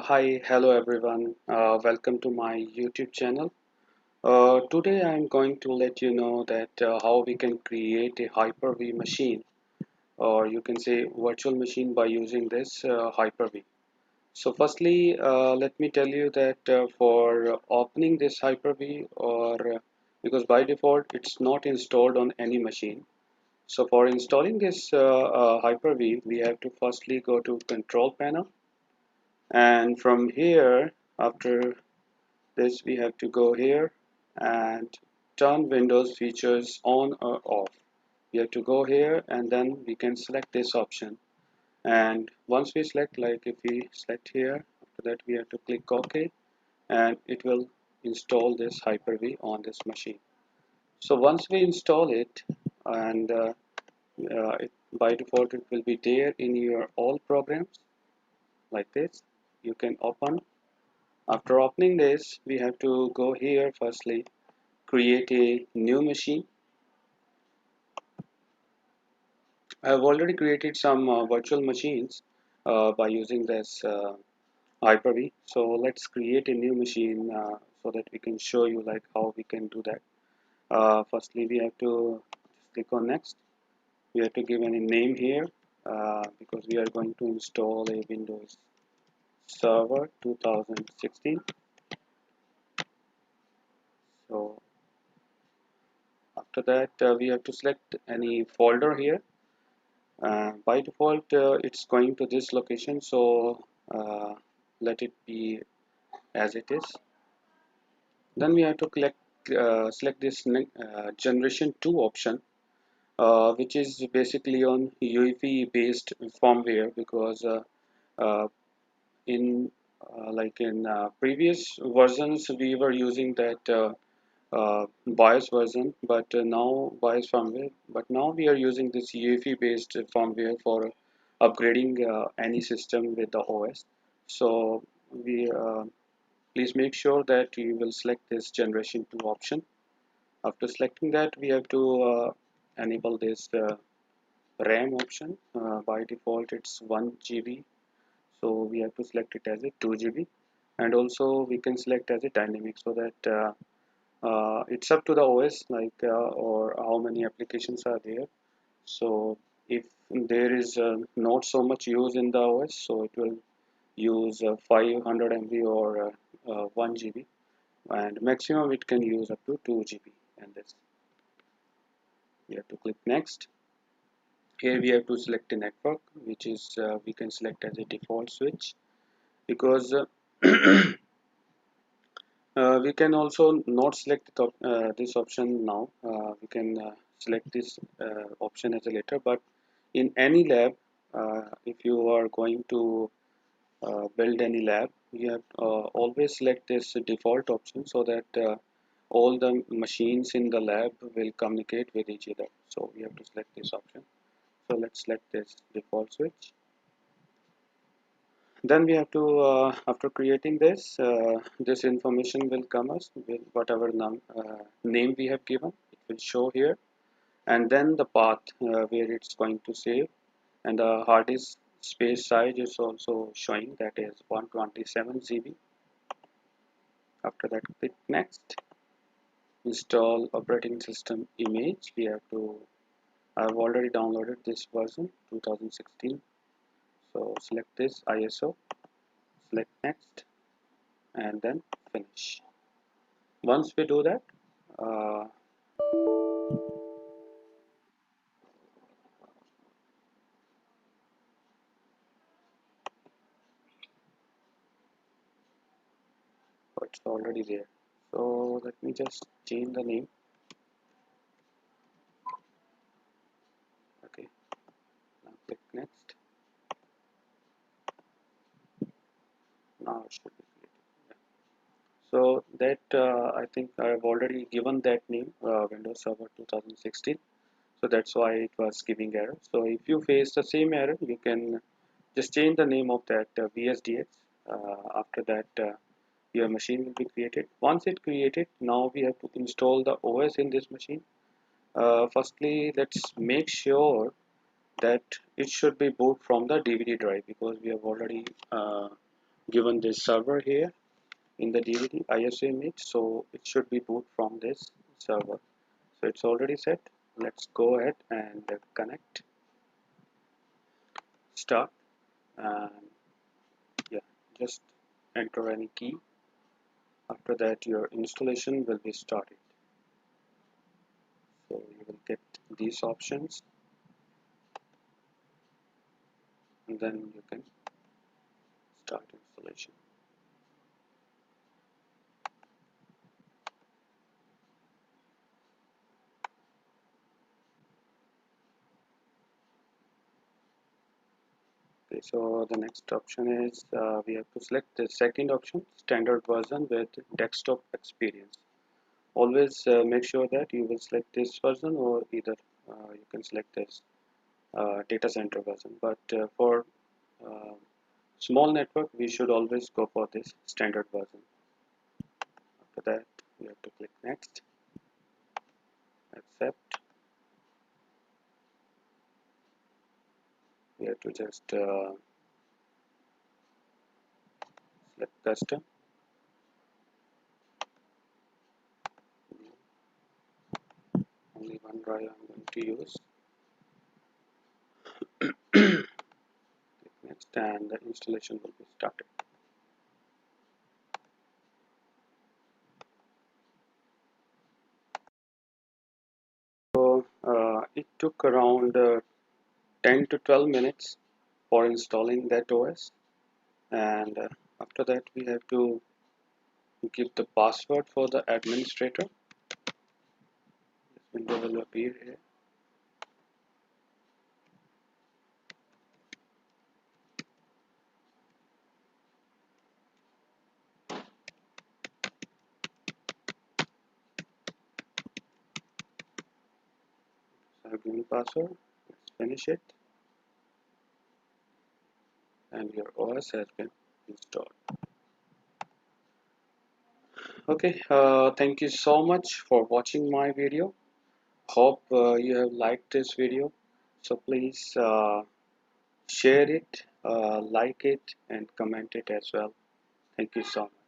Hello everyone. Welcome to my YouTube channel. Today I'm going to let you know that how we can create a Hyper-V machine, or you can say virtual machine, by using this Hyper-V. So firstly, let me tell you that for opening this Hyper-V, or because by default it's not installed on any machine. So for installing this Hyper-V, we have to firstly go to Control Panel, and from here, after this, we have to go here and turn Windows features on or off. We have to go here and then we can select this option. And once we select, like if we select here, after that we have to click OK, and it will install this Hyper-V on this machine. So once we install it, and by default it will be there in your all programs like this. You can open. After opening this, we have to go here firstly, create a new machine. I have already created some virtual machines by using this Hyper-V. So let's create a new machine so that we can show you like how we can do that. Firstly, we have to click on next. We have to give any name here because we are going to install a Windows Server 2016. So after that, we have to select any folder here. By default, it's going to this location, so let it be as it is. Then we have to select this generation 2 option, which is basically on UEFI based firmware, because uh, in previous versions we were using that BIOS version, but now BIOS firmware. But now we are using this UEFI based firmware for upgrading any system with the OS. So we please make sure that you will select this generation 2 option. After selecting that, we have to enable this RAM option. By default, it's 1 GB, so we have to select it as a 2 GB, and also we can select as a dynamic, so that it's up to the OS, or how many applications are there. So if there is not so much use in the OS, so it will use 500 MB or 1 GB, and maximum it can use up to 2 GB. And this, we have to click next. Here we have to select a network, which is we can select as a default switch, because we can also not select this option now. We can select this option as a later, but in any lab, if you are going to build any lab, you have always select this default option, so that all the machines in the lab will communicate with each other. So we have to select this option. So let's select this default switch. Then we have to after creating this, this information will come us with whatever name we have given. It will show here, and then the path where it's going to save, and the hard disk space size is also showing, that is 127 GB. After that, click next. Install operating system image. We have to, I've already downloaded this version 2016, so select this ISO, select next, and then finish. Once we do that, uh, it's already there. So let me just change the name. Okay, now click next. Now it should be created. Yeah. So that I think I've already given that name, Windows Server 2016. So that's why it was giving error. So if you face the same error, you can just change the name of that VSDX. After that, your machine will be created. Once it created, now we have to install the OS in this machine. Firstly, let's make sure that it should be boot from the DVD drive, because we have already given this server here in the DVD ISO image, so it should be boot from this server. So it's already set. Let's go ahead and connect, start, and yeah, just enter any key. After that, your installation will be started. So you will get these options, and then you can start installation. Okay, so the next option is we have to select the second option, standard version with desktop experience. Always make sure that you will select this version, or either you can select this data center version. But for uh, small network, we should always go for this standard version. After that, we have to click next, accept. We have to just select custom. Only one drive I'm going to use. Click next, and the installation will be started. So it took around 10 to 12 minutes for installing that OS, and after that we have to give the password for the administrator. This window will appear here. So I've given password. Let's finish it, and your OS has been installed. Okay, thank you so much for watching my video. Hope you have liked this video. So please share it, like it, and comment it as well. Thank you so much.